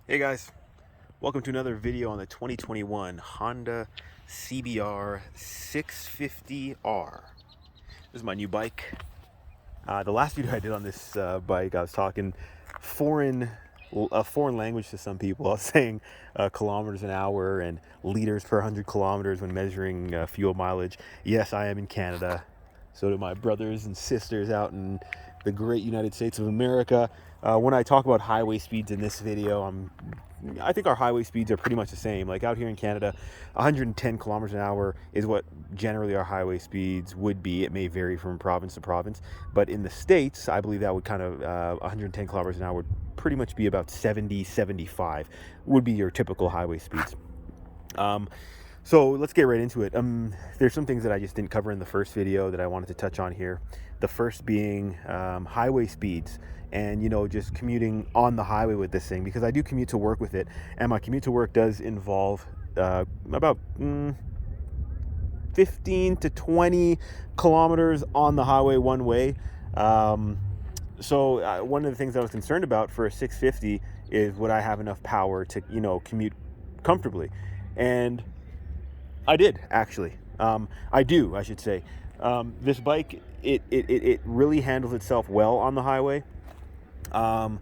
Hey guys, welcome to another video on the 2021 Honda CBR650R. This is my new bike. The last video I did on this bike, I was talking a foreign language to some people. I was saying kilometers an hour and liters per 100 kilometers when measuring fuel mileage. Yes, I am in Canada. So do my brothers and sisters out in the great United States of America. When I talk about highway speeds in this video, I think our highway speeds are pretty much the same. Like out here in Canada, 110 kilometers an hour is what generally our highway speeds would be. It may vary from province to province, but in the States, I believe that would kind of 110 kilometers an hour would pretty much be about 70, 75 would be your typical highway speeds. So let's get right into it. There's some things that I just didn't cover in the first video that I wanted to touch on here. The first being highway speeds and, just commuting on the highway with this thing, because I do commute to work with it. And my commute to work does involve about 15 to 20 kilometers on the highway one way. So one of the things I was concerned about for a 650 is would I have enough power to, commute comfortably? And I did, actually. I do, I should say. This bike, it really handles itself well on the highway. One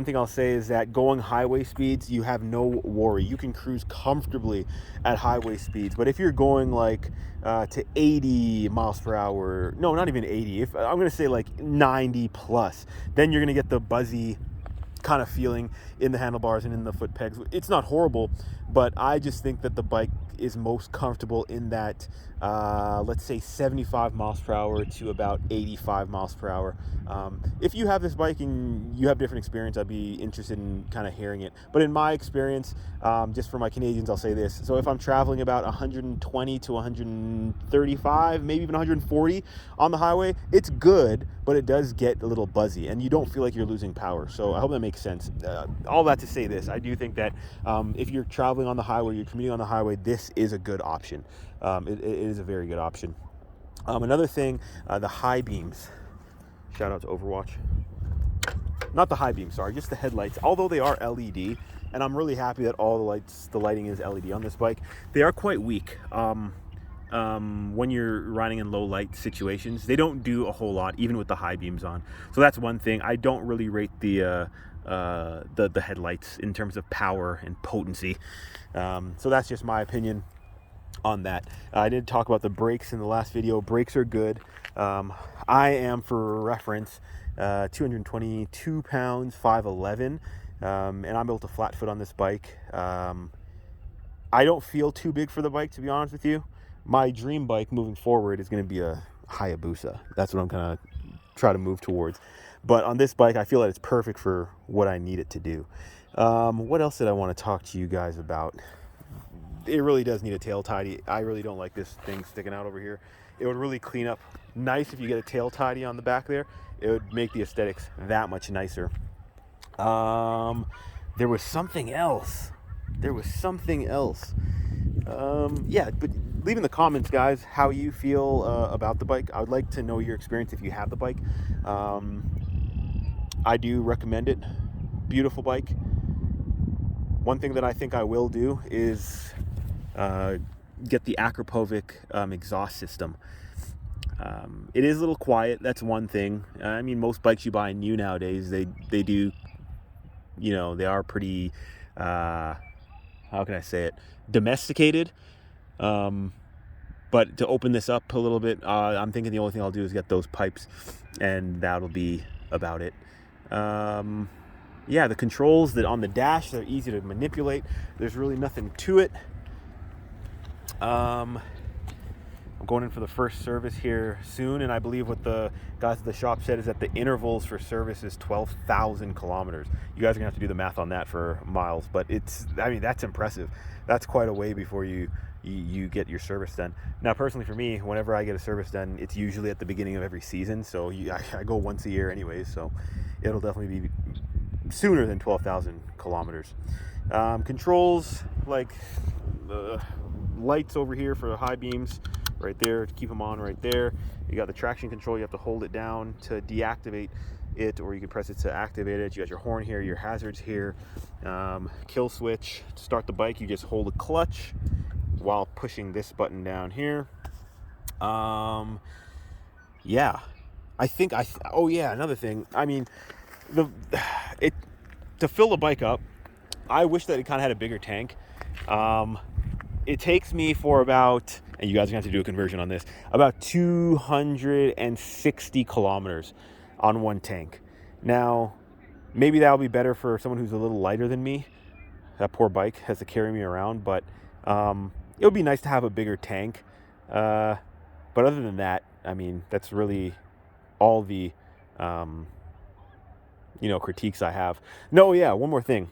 thing I'll say is that going highway speeds, you have no worry. You can cruise comfortably at highway speeds. But if you're going like to 80 miles per hour, no, not even 80. If I'm going to say like 90 plus, then you're going to get the buzzy kind of feeling in the handlebars and in the foot pegs. It's not horrible, but I just think that the bike is most comfortable in that let's say 75 miles per hour to about 85 miles per hour. If you have this bike and you have different experience, I'd be interested in kind of hearing it. But in my experience, just for my Canadians, I'll say this. So if I'm traveling about 120 to 135, maybe even 140 on the highway, it's good, but it does get a little buzzy and you don't feel like you're losing power. So I hope that makes sense. All that to say this, I do think that if you're traveling on the highway, you're commuting on the highway, this is a good option. It is a very good option. Another thing, the high beams. Shout out to Overwatch. Not the high beams, sorry, just the headlights. Although they are LED, and I'm really happy that all the lighting is LED on this bike. They are quite weak. When you're riding in low light situations, they don't do a whole lot, even with the high beams on. So that's one thing. I don't really rate the headlights in terms of power and potency. So that's just my opinion on that. I did talk about the brakes in the last video. Brakes are good. I am, for reference, 222 pounds, 5'11", and I'm built a flat foot on this bike. I don't feel too big for the bike, to be honest with you. My dream bike moving forward is going to be a Hayabusa. That's what I'm going to try to move towards. But on this bike, I feel that it's perfect for what I need it to do. What else did I want to talk to you guys about? It really does need a tail tidy. I really don't like this thing sticking out over here. It would really clean up nice if you get a tail tidy on the back there. It would make the aesthetics that much nicer. There was something else. Yeah, but leave in the comments, guys, how you feel about the bike. I would like to know your experience if you have the bike. I do recommend it. Beautiful bike. One thing that I think I will do is get the Akrapovic exhaust system. It is a little quiet. That's one thing. I mean, most bikes you buy new nowadays, they do, they are pretty, how can I say it, domesticated. But to open this up a little bit, I'm thinking the only thing I'll do is get those pipes, and that'll be about it. Yeah, the controls that on the dash, they're easy to manipulate. There's really nothing to it. I'm going in for the first service here soon, and I believe what the guys at the shop said is that the intervals for service is 12,000 kilometers. You guys are gonna have to do the math on that for miles, but that's impressive. That's quite a way before you get your service done. Now, personally for me, whenever I get a service done, it's usually at the beginning of every season, so I go once a year anyways, so it'll definitely be sooner than 12,000 kilometers. Controls, like the lights over here for the high beams, right there to keep them on right there. You got the traction control. You have to hold it down to deactivate it, or you can press it to activate it. You got your horn here, your hazards here, kill switch. To start the bike, you just hold the clutch while pushing this button down here. Yeah, I think oh yeah, another thing. I mean, it to fill the bike up, I wish that it kind of had a bigger tank. It takes me for about, and you guys are gonna have to do a conversion on this, about 260 kilometers on one tank. Now, maybe that'll be better for someone who's a little lighter than me. That poor bike has to carry me around, but it would be nice to have a bigger tank. But other than that, I mean, that's really all the critiques I have. No, yeah, one more thing.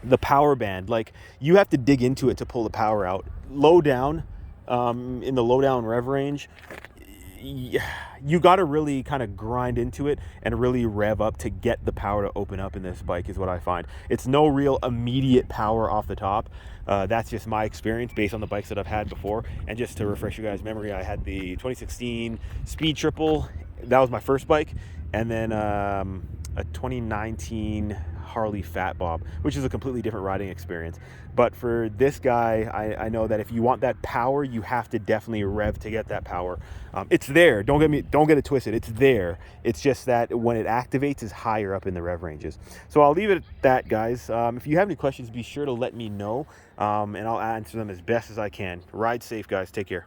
The power band, like, you have to dig into it to pull the power out. Low down, in the low down rev range, you got to really kind of grind into it and really rev up to get the power to open up in this bike, is what I find. It's no real immediate power off the top. That's just my experience based on the bikes that I've had before. And just to refresh you guys' memory, I had the 2016 Speed Triple. That was my first bike. And then a 2019 Harley Fat Bob, which is a completely different riding experience. But for this guy, I know that if you want that power, you have to definitely rev to get that power. It's there. Don't get it twisted. It's there. It's just that when it activates, is higher up in the rev ranges. So I'll leave it at that, guys. If you have any questions, be sure to let me know, and I'll answer them as best as I can. Ride safe, guys. Take care.